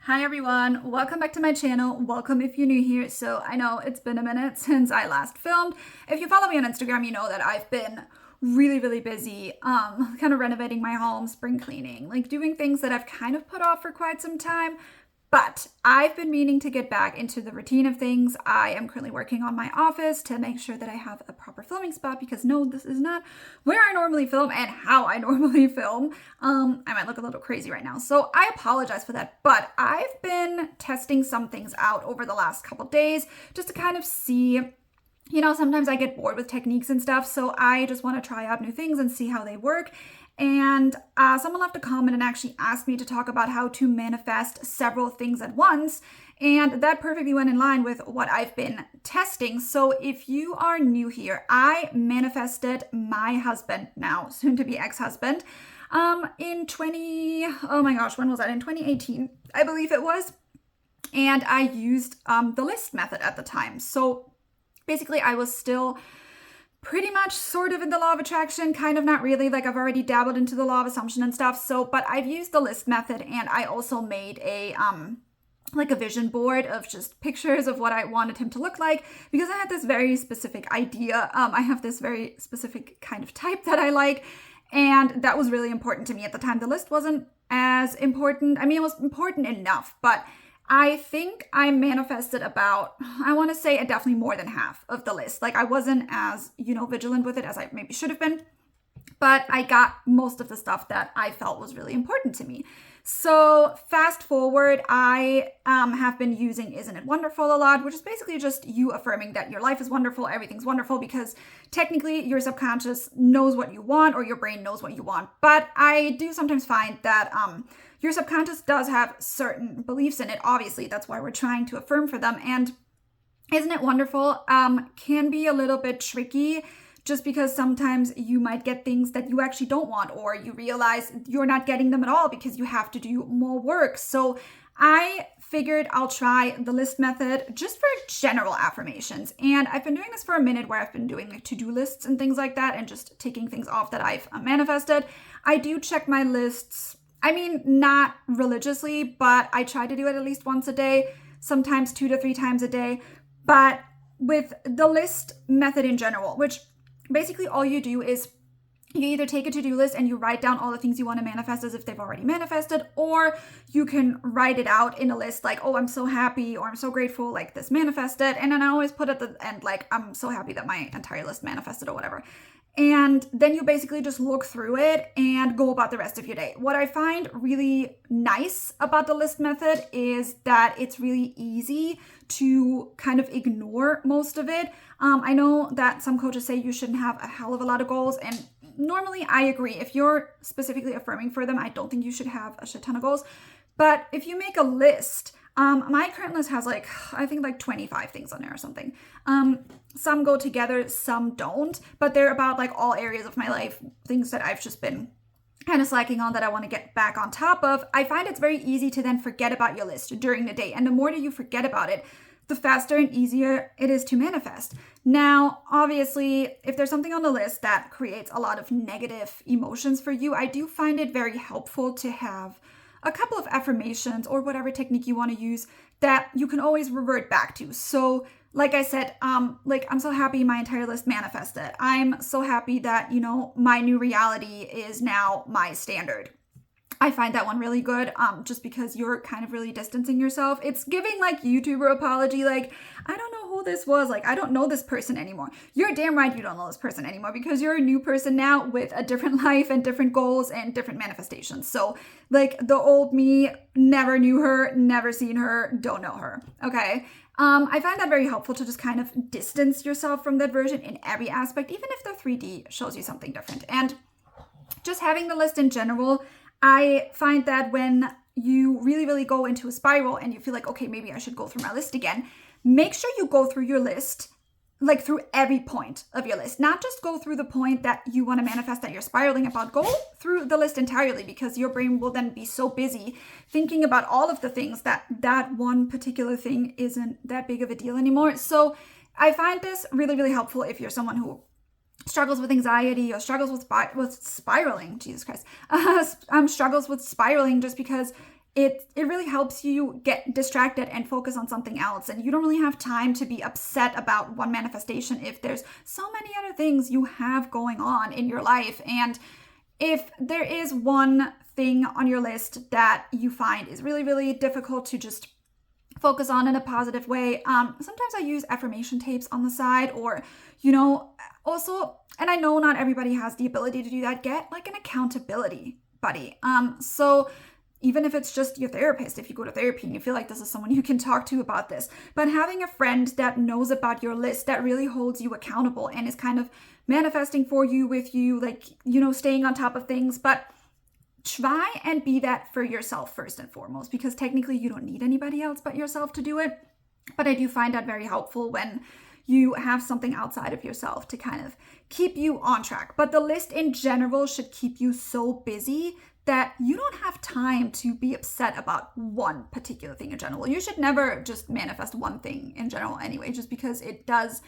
Hi everyone, welcome back to my channel. Welcome if you're new here. So I know it's been a minute since I last filmed. If you follow me on Instagram, you know that I've been really busy kind of renovating my home, spring cleaning, like doing things that I've kind of put off for quite some time. But I've been meaning to get back into the routine of things. I am currently working on my office to make sure that I have a proper filming spot because no, this is not where I normally film and how I normally film. I might look a little crazy right now, so I apologize for that. But I've been testing some things out over the last couple days just to kind of see, sometimes I get bored with techniques and stuff, so I just want to try out new things and see how they work. And someone left a comment and actually asked me to talk about how to manifest several things at once. And that perfectly went in line with what I've been testing. So if you are new here, I manifested my husband, now soon to be ex-husband, in when was that? In 2018, I believe it was. And I used the list method at the time. So basically I was still pretty much sort of in the law of attraction, kind of not really, like I've already dabbled into the law of assumption and stuff. So, but I've used the list method and I also made a vision board of just pictures of what I wanted him to look like because I had this very specific idea. I have this very specific kind of type that I like. And that was really important to me at the time. The list wasn't as important. I mean, it was important enough, but I think I manifested about, I want to say definitely more than half of the list. Like I wasn't as, vigilant with it as I maybe should have been, but I got most of the stuff that I felt was really important to me. So fast forward, I have been using Isn't It Wonderful a lot, which is basically just you affirming that your life is wonderful, everything's wonderful, because technically your subconscious knows what you want or your brain knows what you want. But I do sometimes find that your subconscious does have certain beliefs in it. Obviously, that's why we're trying to affirm for them. And Isn't It Wonderful can be a little bit tricky just because sometimes you might get things that you actually don't want, or you realize you're not getting them at all because you have to do more work. So I figured I'll try the list method just for general affirmations. And I've been doing this for a minute where I've been doing like to-do lists and things like that and just taking things off that I've manifested. I do check my lists. I mean, not religiously, but I try to do it at least once a day, sometimes 2 to 3 times a day. But with the list method in general, which basically all you do is you either take a to-do list and you write down all the things you want to manifest as if they've already manifested, or you can write it out in a list like, oh, I'm so happy or I'm so grateful, like this manifested. And then I always put at the end, like, I'm so happy that my entire list manifested or whatever. And then you basically just look through it and go about the rest of your day. What I find really nice about the list method is that it's really easy to kind of ignore most of it. I know that some coaches say you shouldn't have a hell of a lot of goals, and normally I agree. If you're specifically affirming for them, I don't think you should have a shit ton of goals. But if you make a list, my current list has I think 25 things on there or something. Some go together, some don't, but they're about all areas of my life, things that I've just been kind of slacking on that I want to get back on top of. I find it's very easy to then forget about your list during the day. And the more that you forget about it, the faster and easier it is to manifest. Now, obviously, if there's something on the list that creates a lot of negative emotions for you, I do find it very helpful to have a couple of affirmations or whatever technique you want to use that you can always revert back to. So like I said, I'm so happy my entire list manifested. I'm so happy that, my new reality is now my standard. I find that one really good, just because you're kind of really distancing yourself. It's giving YouTuber apology, I don't know who this was, I don't know this person anymore. You're damn right you don't know this person anymore because you're a new person now with a different life and different goals and different manifestations. So the old me, never knew her, never seen her, don't know her, okay? I find that very helpful to just kind of distance yourself from that version in every aspect, even if the 3D shows you something different. And just having the list in general, I find that when you really go into a spiral and you feel like, okay, maybe I should go through my list again, make sure you go through your list, through every point of your list, not just go through the point that you want to manifest that you're spiraling about. Go through the list entirely, because your brain will then be so busy thinking about all of the things that one particular thing isn't that big of a deal anymore. So I find this really helpful if you're someone who struggles with anxiety or struggles with spiraling, Jesus Christ, struggles with spiraling, just because it really helps you get distracted and focus on something else. And you don't really have time to be upset about one manifestation if there's so many other things you have going on in your life. And if there is one thing on your list that you find is really, really difficult to just focus on in a positive way, sometimes I use affirmation tapes on the side, or, also, and I know not everybody has the ability to do that, get like an accountability buddy. So even if it's just your therapist, if you go to therapy and you feel like this is someone you can talk to about this, but having a friend that knows about your list, that really holds you accountable and is kind of manifesting for you, with you, like, staying on top of things. But try and be that for yourself first and foremost, because technically you don't need anybody else but yourself to do it. But I do find that very helpful when you have something outside of yourself to kind of keep you on track. But the list in general should keep you so busy that you don't have time to be upset about one particular thing in general. You should never just manifest one thing in general anyway, just because it does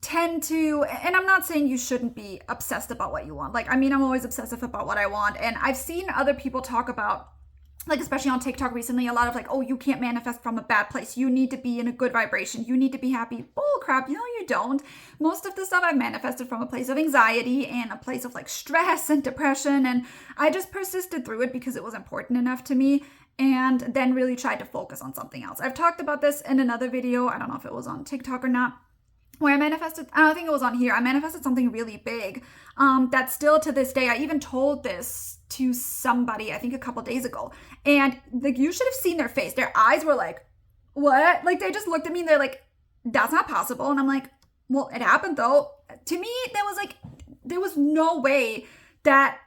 tend to, and I'm not saying you shouldn't be obsessed about what you want. Like, I'm always obsessive about what I want. And I've seen other people talk about, like, especially on TikTok recently, a lot of like, oh, you can't manifest from a bad place. You need to be in a good vibration. You need to be happy. Bull crap. No, you don't. Most of the stuff I've manifested from a place of anxiety and a place of like stress and depression. And I just persisted through it because it was important enough to me, and then really tried to focus on something else. I've talked about this in another video. I don't know if it was on TikTok or not, where I manifested, I don't think it was on here. I manifested something really big that still to this day, I even told this to somebody, I think a couple days ago. And like, you should have seen their face. Their eyes were like, what? Like, they just looked at me and they're like, that's not possible. And I'm like, well, it happened though. To me, there was no way that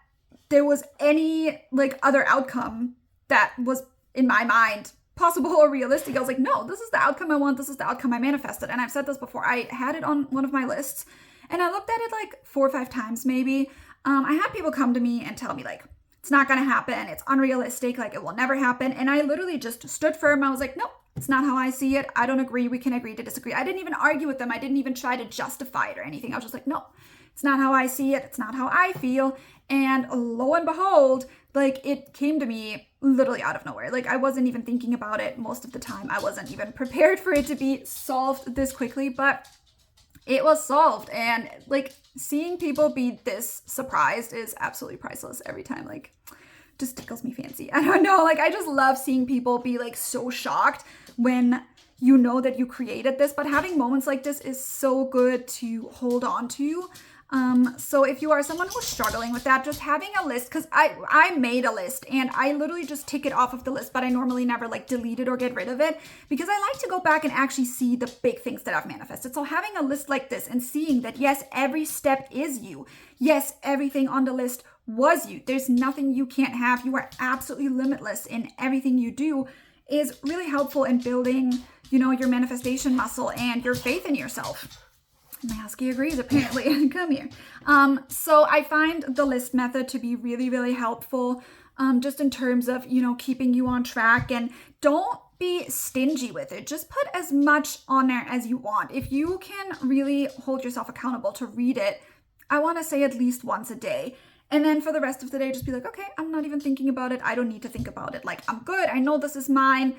there was any like other outcome that was in my mind possible or realistic. I was like, no, this is the outcome I want. This is the outcome I manifested. And I've said this before. I had it on one of my lists and I looked at it like 4 or 5 times maybe. I had people come to me and tell me like, it's not going to happen. It's unrealistic. Like, it will never happen. And I literally just stood firm. I was like, nope, it's not how I see it. I don't agree. We can agree to disagree. I didn't even argue with them. I didn't even try to justify it or anything. I was just like, no, it's not how I see it. It's not how I feel. And lo and behold, like, it came to me literally out of nowhere. Like, I wasn't even thinking about it most of the time. I wasn't even prepared for it to be solved this quickly, but it was solved. And like, seeing people be this surprised is absolutely priceless every time. Like, just tickles me fancy. I don't know. Like, I just love seeing people be like so shocked when you know that you created this. But having moments like this is so good to hold on to. So if you are someone who's struggling with that, just having a list, because I made a list and I literally just tick it off of the list, but I normally never like delete it or get rid of it because I like to go back and actually see the big things that I've manifested. So having a list like this and seeing that, yes, every step is you. Yes, everything on the list was you. There's nothing you can't have. You are absolutely limitless in everything you do is really helpful in building, your manifestation muscle and your faith in yourself. My husky agrees, apparently. Come here. So I find the list method to be really, really helpful, just in terms of, keeping you on track, and don't be stingy with it. Just put as much on there as you want. If you can really hold yourself accountable to read it, I want to say at least once a day. And then for the rest of the day, just be like, okay, I'm not even thinking about it. I don't need to think about it. Like, I'm good. I know this is mine.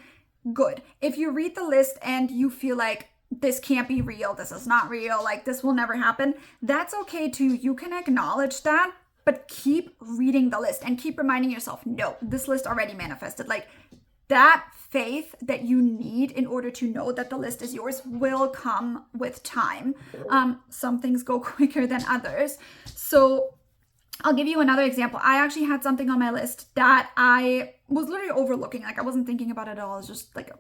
Good. If you read the list and you feel like, this can't be real, this is not real, like, this will never happen, that's okay too. You can acknowledge that, but keep reading the list and keep reminding yourself, no, this list already manifested. Like, that faith that you need in order to know that the list is yours will come with time. Some things go quicker than others. So I'll give you another example. I actually had something on my list that I was literally overlooking. Like, I wasn't thinking about it at all. It was just like,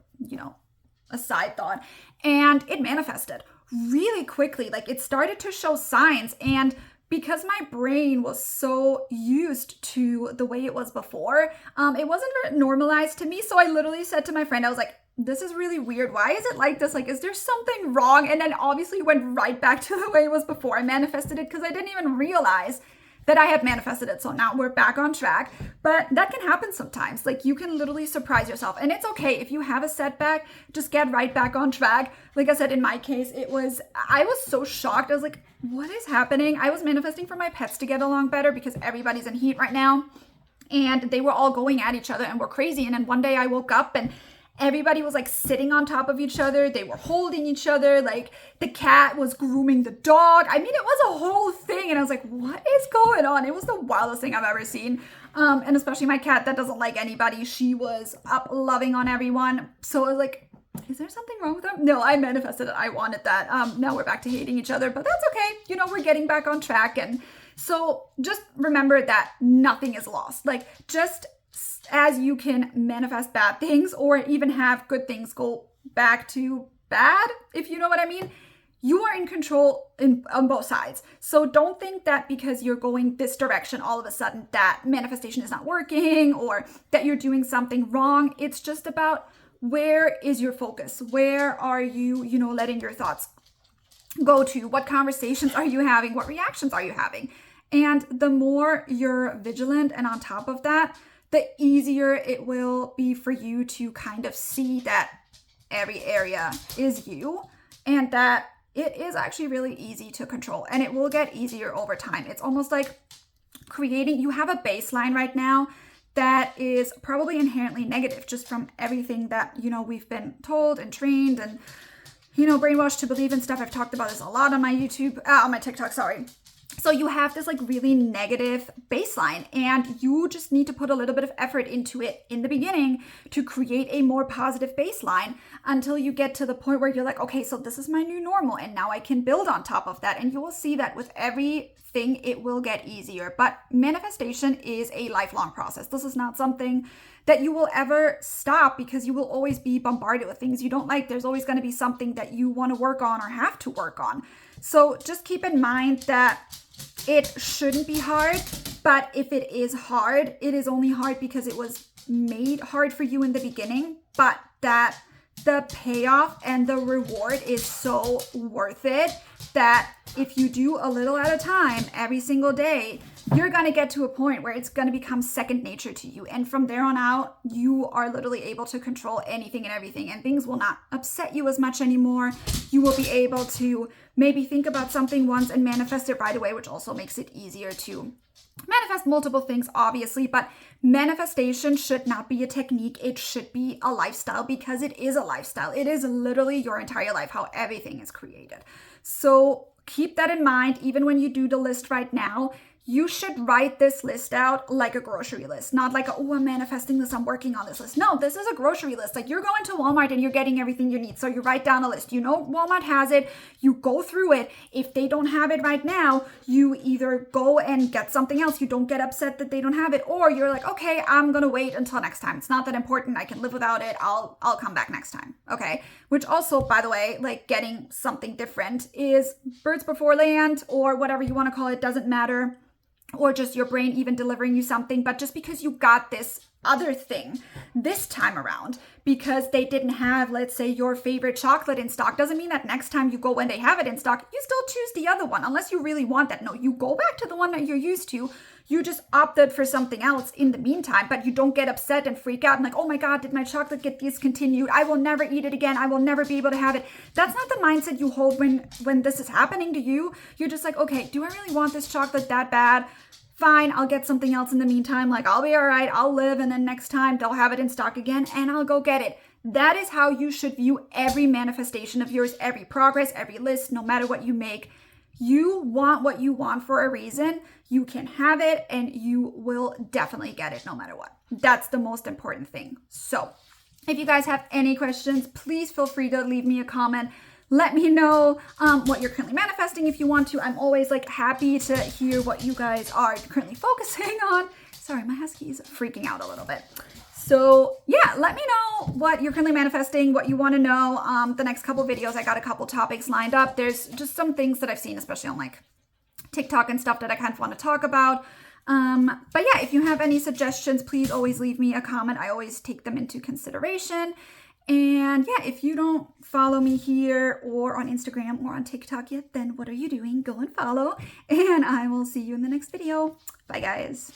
a side thought, and it manifested really quickly. Like, it started to show signs, and because my brain was so used to the way it was before, it wasn't very normalized to me. So I literally said to my friend, I was like, this is really weird. Why is it like this? Like, is there something wrong? And then obviously went right back to the way it was before. I manifested it because I didn't even realize that I had manifested it. So now we're back on track. But that can happen sometimes. Like, you can literally surprise yourself. And it's okay if you have a setback, just get right back on track. Like I said, in my case, I was so shocked. I was like, what is happening? I was manifesting for my pets to get along better because everybody's in heat right now. and they were all going at each other and were crazy. And then one day I woke up and everybody was like sitting on top of each other. They were holding each other. Like the cat was grooming the dog. I mean, it was a whole thing. And I was like, what is going on? It was the wildest thing I've ever seen. And especially my cat that doesn't like anybody. She was up loving on everyone. So I was like, is there something wrong with them? No, I manifested it. I wanted that. Now we're back to hating each other, but that's okay. You know, we're getting back on track. And so just remember that nothing is lost. Like just as you can manifest bad things or even have good things go back to bad, if you know what I mean, you are in control on both sides. So don't think that because you're going this direction, all of a sudden that manifestation is not working or that you're doing something wrong. It's just about where is your focus? Where are you, letting your thoughts go to? What conversations are you having? What reactions are you having? And the more you're vigilant and on top of that, the easier it will be for you to kind of see that every area is you and that it is actually really easy to control, and it will get easier over time. It's almost like you have a baseline right now that is probably inherently negative just from everything that, we've been told and trained and, brainwashed to believe in stuff. I've talked about this a lot on my on my TikTok, sorry. So you have this like really negative baseline, and you just need to put a little bit of effort into it in the beginning to create a more positive baseline until you get to the point where you're like, okay, so this is my new normal and now I can build on top of that. And you will see that with everything, it will get easier. But manifestation is a lifelong process. This is not something that you will ever stop because you will always be bombarded with things you don't like. There's always going to be something that you want to work on or have to work on. So just keep in mind that it shouldn't be hard, but if it is hard, it is only hard because it was made hard for you in the beginning, but that the payoff and the reward is so worth it that if you do a little at a time every single day, you're going to get to a point where it's going to become second nature to you. And from there on out, you are literally able to control anything and everything, and things will not upset you as much anymore. You will be able to maybe think about something once and manifest it right away, which also makes it easier to manifest multiple things, obviously. But manifestation should not be a technique. It should be a lifestyle, because it is a lifestyle. It is literally your entire life, how everything is created. So keep that in mind. Even when you do the list right now, you should write this list out like a grocery list, not like, oh, I'm manifesting this, I'm working on this list. No, this is a grocery list. Like, you're going to Walmart and you're getting everything you need. So you write down a list. You know Walmart has it. You go through it. If they don't have it right now, you either go and get something else. You don't get upset that they don't have it, or you're like, okay, I'm going to wait until next time. It's not that important. I can live without it. I'll come back next time. Okay. Which also, by the way, like getting something different is birds before land, or whatever you want to call it, doesn't matter. Or just your brain even delivering you something. But just because you got this other thing this time around because they didn't have, let's say, your favorite chocolate in stock, doesn't mean that next time you go when they have it in stock, you still choose the other one, unless you really want that. No, you go back to the one that you're used to. You just opted for something else in the meantime, but you don't get upset and freak out and like, oh my God, did my chocolate get discontinued? I will never eat it again. I will never be able to have it. That's not the mindset you hold when this is happening to you. You're just like, okay, do I really want this chocolate that bad? Fine, I'll get something else in the meantime. Like, I'll be all right, I'll live, and then next time they'll have it in stock again and I'll go get it. That is how you should view every manifestation of yours, every progress, every list, no matter what you make. You want what you want for a reason. You can have it and you will definitely get it no matter what. That's the most important thing. So if you guys have any questions, please feel free to leave me a comment. Let me know what you're currently manifesting if you want to. I'm always like happy to hear what you guys are currently focusing on. Sorry, my husky is freaking out a little bit. So yeah, let me know what you're currently manifesting, what you want to know. The next couple videos, I got a couple topics lined up. There's just some things that I've seen, especially on like TikTok and stuff, that I kind of want to talk about. But yeah, if you have any suggestions, please always leave me a comment. I always take them into consideration. And yeah, if you don't follow me here or on Instagram or on TikTok yet, then what are you doing? Go and follow, and I will see you in the next video. Bye, guys.